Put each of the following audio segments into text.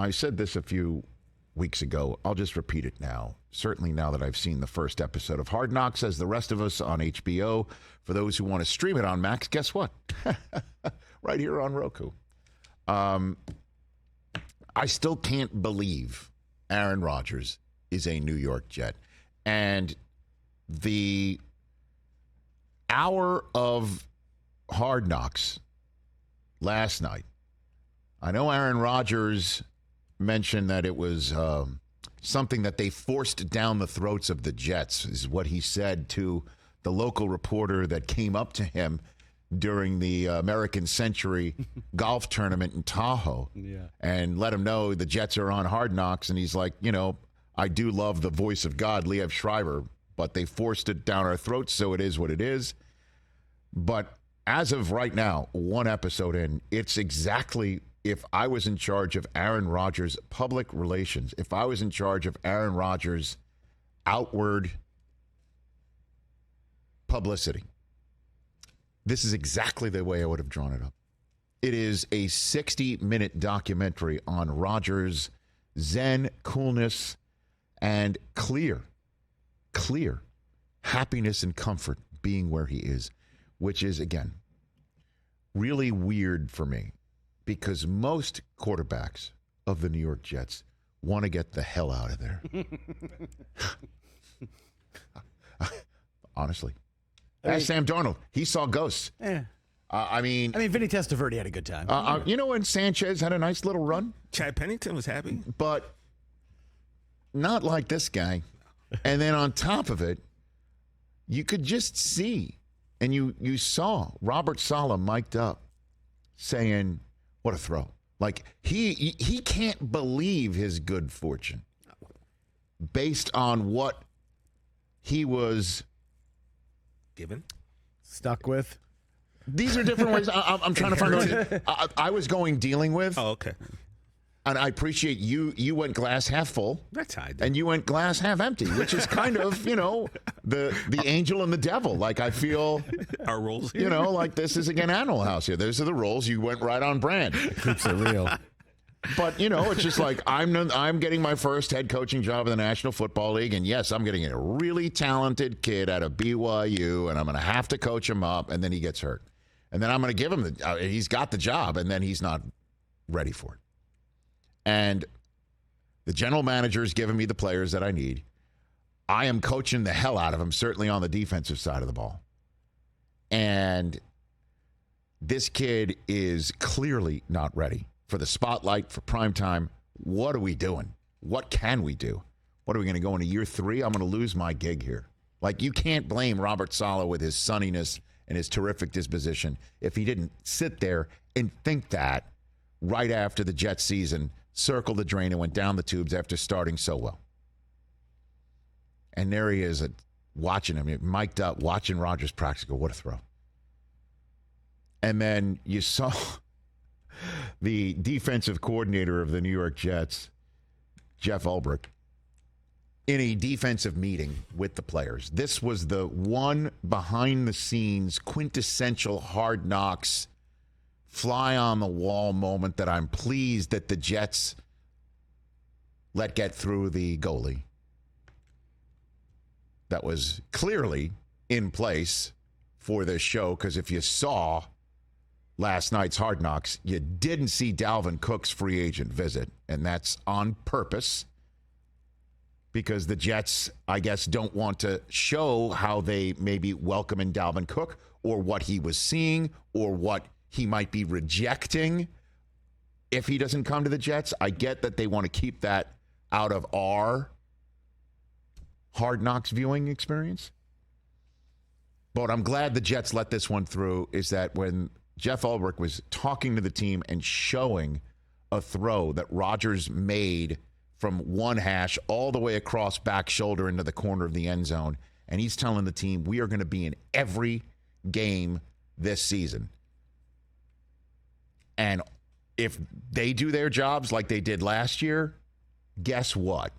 I said this a few weeks ago. I'll just repeat it now. Certainly now that I've seen the first episode of Hard Knocks, as the rest of us on HBO. For those who want to stream it on Max, guess what? Right here on Roku. I still can't believe Aaron Rodgers is a New York Jet. And the hour of Hard Knocks last night, I know Aaron Rodgers mentioned that it was something that they forced down the throats of the Jets, is what he said to the local reporter that came up to him during the American Century golf tournament in Tahoe, and let him know the Jets are on Hard Knocks. And he's like, I do love the voice of God, Liev Schreiber, but they forced it down our throats, so it is what it is. But as of right now, one episode in, it's exactly, if I was in charge of Aaron Rodgers' public relations, if I was in charge of Aaron Rodgers' outward publicity, this is exactly the way I would have drawn it up. It is a 60-minute documentary on Rodgers' zen, coolness, and clear happiness and comfort being where he is, which is, again, really weird for me, because most quarterbacks of the New York Jets want to get the hell out of there. Honestly. Ask Sam Darnold. He saw ghosts. Yeah. I mean, Vinny Testaverde had a good time. When Sanchez had a nice little run? Chad Pennington was happy. But not like this guy. And then on top of it, you could just see, and you saw Robert Saleh mic'd up saying, what a throw. Like, he can't believe his good fortune based on what he was given, stuck with. These are different ways. I'm trying to find out. I was going dealing with. Oh, okay. And I appreciate you went glass half full. That's how I did. And you went glass half empty, which is kind of, the angel and the devil. Like, I feel our roles here. Like this is, again, Animal House here. Those are the roles. You went right on brand. Keeps it real. But, it's just like I'm getting my first head coaching job in the National Football League. And, yes, I'm getting a really talented kid out of BYU, and I'm going to have to coach him up, and then he gets hurt. And then I'm going to give him he's got the job, and then he's not ready for it. And the general manager is giving me the players that I need. I am coaching the hell out of him, certainly on the defensive side of the ball. And this kid is clearly not ready for the spotlight, for prime time. What are we doing? What can we do? What are we going to go into year 3? I'm going to lose my gig here. Like, you can't blame Robert Saleh with his sunniness and his terrific disposition if he didn't sit there and think that right after the Jets season circled the drain and went down the tubes after starting so well. And there he is watching him, mic'd up, watching Rodgers practice. Go, what a throw. And then you saw the defensive coordinator of the New York Jets, Jeff Ulbrich, in a defensive meeting with the players. This was the one behind-the-scenes quintessential Hard Knocks fly-on-the-wall moment that I'm pleased that the Jets let get through the goalie. That was clearly in place for this show, because if you saw last night's Hard Knocks, you didn't see Dalvin Cook's free agent visit, and that's on purpose, because the Jets, I guess, don't want to show how they maybe welcome in Dalvin Cook, or what he was seeing, or what he might be rejecting if he doesn't come to the Jets. I get that they want to keep that out of our Hard Knocks viewing experience. But I'm glad the Jets let this one through, is that when Jeff Ulbrich was talking to the team and showing a throw that Rodgers made from one hash all the way across back shoulder into the corner of the end zone, and he's telling the team, we are going to be in every game this season. And if they do their jobs like they did last year, guess what?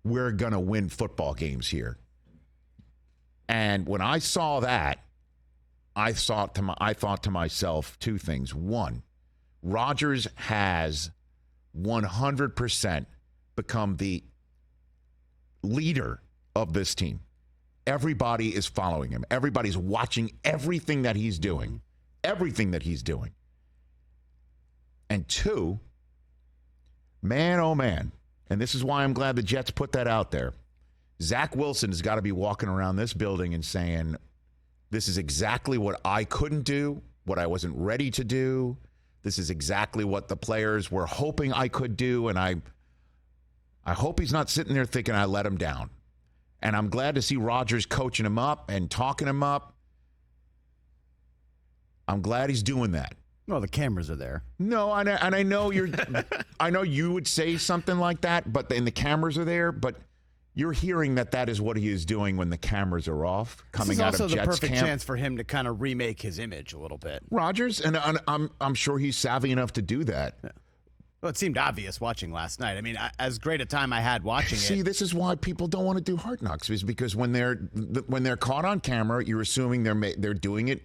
We're going to win football games here. And when I saw that, I thought to myself two things. One, Rodgers has 100% become the leader of this team. Everybody is following him. Everybody's watching everything that he's doing. Everything that he's doing. And two, man, oh man, and this is why I'm glad the Jets put that out there. Zach Wilson has got to be walking around this building and saying, this is exactly what I couldn't do, what I wasn't ready to do. This is exactly what the players were hoping I could do, and I hope he's not sitting there thinking I let him down. And I'm glad to see Rodgers coaching him up and talking him up. I'm glad he's doing that. Well, the cameras are there. No, and I know I know you would say something like that, but and the cameras are there, but you're hearing that is what he is doing when the cameras are off, coming out of Jets camp. This is also the perfect chance for him to kind of remake his image a little bit. Rodgers, and I'm sure he's savvy enough to do that. Yeah. Well, it seemed obvious watching last night. I mean, as great a time I had watching it. See, this is why people don't want to do Hard Knocks, is because when they're caught on camera, you're assuming they're doing it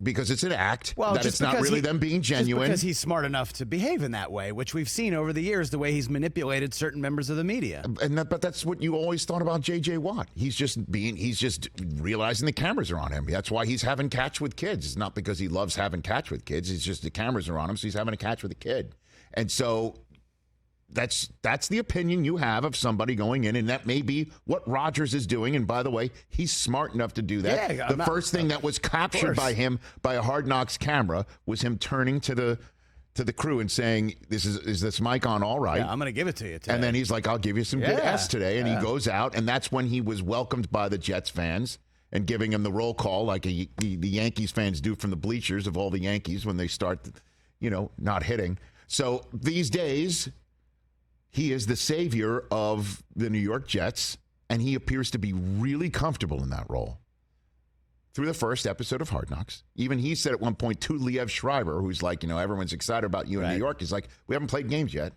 because it's an act, that it's not really them being genuine. Just because he's smart enough to behave in that way, which we've seen over the years, the way he's manipulated certain members of the media. But that's what you always thought about J.J. Watt. He's just realizing the cameras are on him. That's why he's having catch with kids. It's not because he loves having catch with kids. It's just the cameras are on him, so he's having a catch with a kid. And so that's the opinion you have of somebody going in, and that may be what Rodgers is doing. And by the way, he's smart enough to do that. Yeah, the first thing that was captured by him by a Hard Knocks camera was him turning to the crew and saying, "Is this mic on all right?" Yeah, I'm going to give it to you today. And then he's like, "I'll give you some good S today." And he goes out, and that's when he was welcomed by the Jets fans and giving him the roll call like the Yankees fans do from the bleachers of all the Yankees when they start, not hitting. So these days, he is the savior of the New York Jets, and he appears to be really comfortable in that role. Through the first episode of Hard Knocks, even he said at one point to Liev Schreiber, who's like, everyone's excited about you in New York. He's like, we haven't played games yet.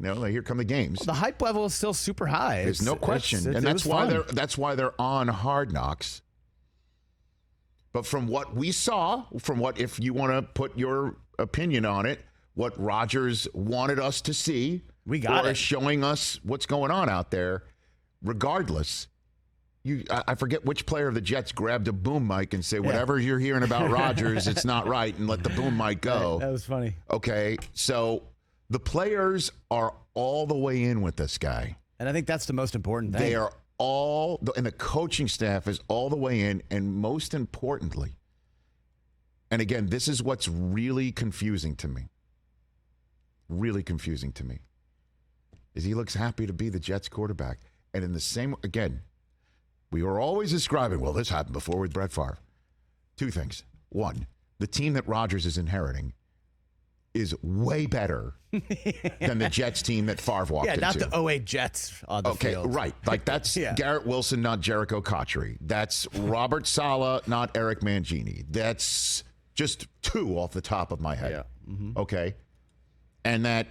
Here come the games. Well, the hype level is still super high. There's no question, and that's why they're on Hard Knocks. But from what we saw, if you want to put your opinion on it, what Rodgers wanted us to see, showing us what's going on out there. Regardless, I forget which player of the Jets grabbed a boom mic and say, whatever you're hearing about Rodgers, it's not right, and let the boom mic go. That was funny. Okay, so the players are all the way in with this guy. And I think that's the most important thing. They are and the coaching staff is all the way in, and most importantly, and again, this is what's really confusing to me. Really confusing to me is he looks happy to be the Jets quarterback. And in the same, again, we were always describing, well, this happened before with Brett Favre. Two things. One, the team that Rodgers is inheriting is way better than the Jets team that Favre walked into. Yeah, not the 08 Jets on the field. Okay, right. Like that's Garrett Wilson, not Jericho Cotchery. That's Robert Saleh, not Eric Mangini. That's just two off the top of my head. Yeah. Mm-hmm. Okay. And that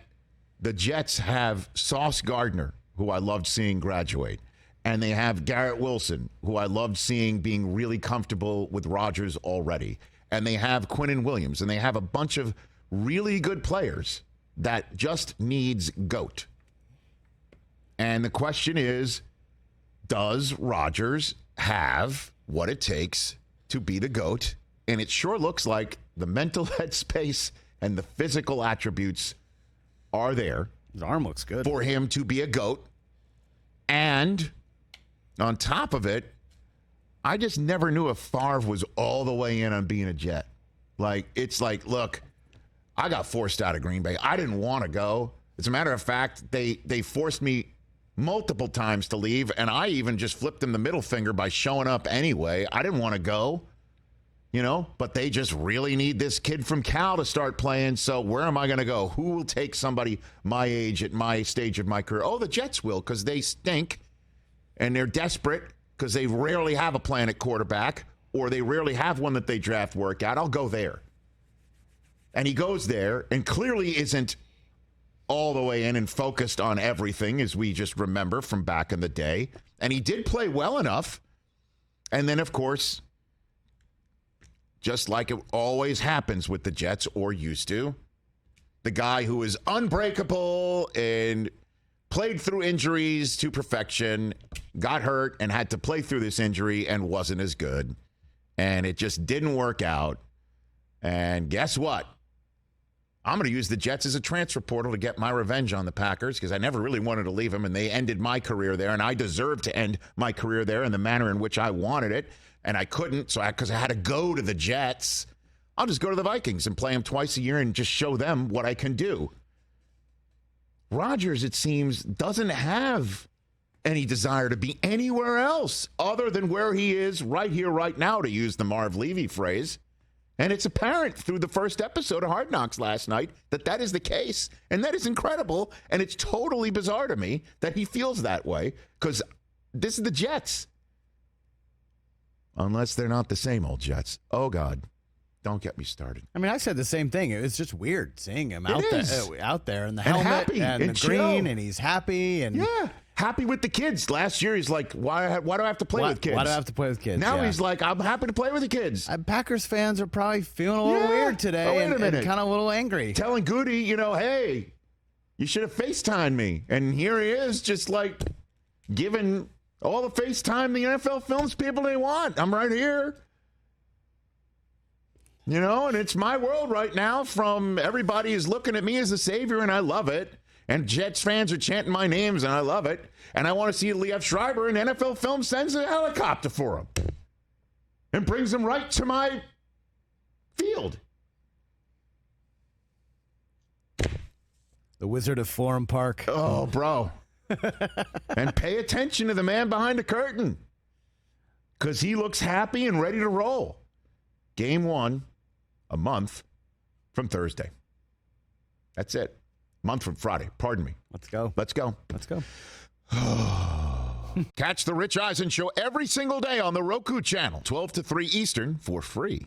the Jets have Sauce Gardner, who I loved seeing graduate. And they have Garrett Wilson, who I loved seeing being really comfortable with Rodgers already. And they have Quinnen Williams. And they have a bunch of really good players that just needs GOAT. And the question is, does Rodgers have what it takes to be the GOAT? And it sure looks like the mental headspace and the physical attributes are there. His arm looks good. For him to be a GOAT. And on top of it, I just never knew if Favre was all the way in on being a Jet. Like, it's like, look, I got forced out of Green Bay. I didn't want to go. As a matter of fact, they forced me multiple times to leave, and I even just flipped them the middle finger by showing up anyway. I didn't want to go. But they just really need this kid from Cal to start playing. So where am I going to go? Who will take somebody my age at my stage of my career? Oh, the Jets will, because they stink and they're desperate because they rarely have a plan at quarterback, or they rarely have one that they draft work out. I'll go there. And he goes there and clearly isn't all the way in and focused on everything, as we just remember from back in the day. And he did play well enough. And then, of course, just like it always happens with the Jets, or used to, the guy who is unbreakable and played through injuries to perfection, got hurt and had to play through this injury and wasn't as good. And it just didn't work out. And guess what? I'm going to use the Jets as a transfer portal to get my revenge on the Packers because I never really wanted to leave them, and they ended my career there, and I deserved to end my career there in the manner in which I wanted it, and I couldn't because I had to go to the Jets. I'll just go to the Vikings and play them twice a year and just show them what I can do. Rodgers, it seems, doesn't have any desire to be anywhere else other than where he is right here, right now, to use the Marv Levy phrase. And it's apparent through the first episode of Hard Knocks last night that that is the case. And that is incredible. And it's totally bizarre to me that he feels that way because this is the Jets. Unless they're not the same old Jets. Oh, God. Don't get me started. I mean, I said the same thing. It was just weird seeing him out there in the and helmet happy, and the chill. green, and he's happy. And yeah, happy with the kids. Last year, he's like, why do I have to play with kids? Why do I have to play with kids? Now he's like, I'm happy to play with the kids. Packers fans are probably feeling a little weird today and kind of a little angry. Telling Goody, hey, you should have FaceTimed me. And here he is just like giving all the FaceTime the NFL films people they want. I'm right here. And it's my world right now from everybody is looking at me as a savior, and I love it. And Jets fans are chanting my names, and I love it. And I want to see Liev Schreiber, and NFL Film sends a helicopter for him and brings him right to my field. The Wizard of Forum Park. Oh, bro. And pay attention to the man behind the curtain because he looks happy and ready to roll. Game 1. A month from Thursday. That's it. Month from Friday. Pardon me. Let's go. Let's go. Let's go. Catch the Rich Eisen Show every single day on the Roku channel, 12 to 3 Eastern, for free.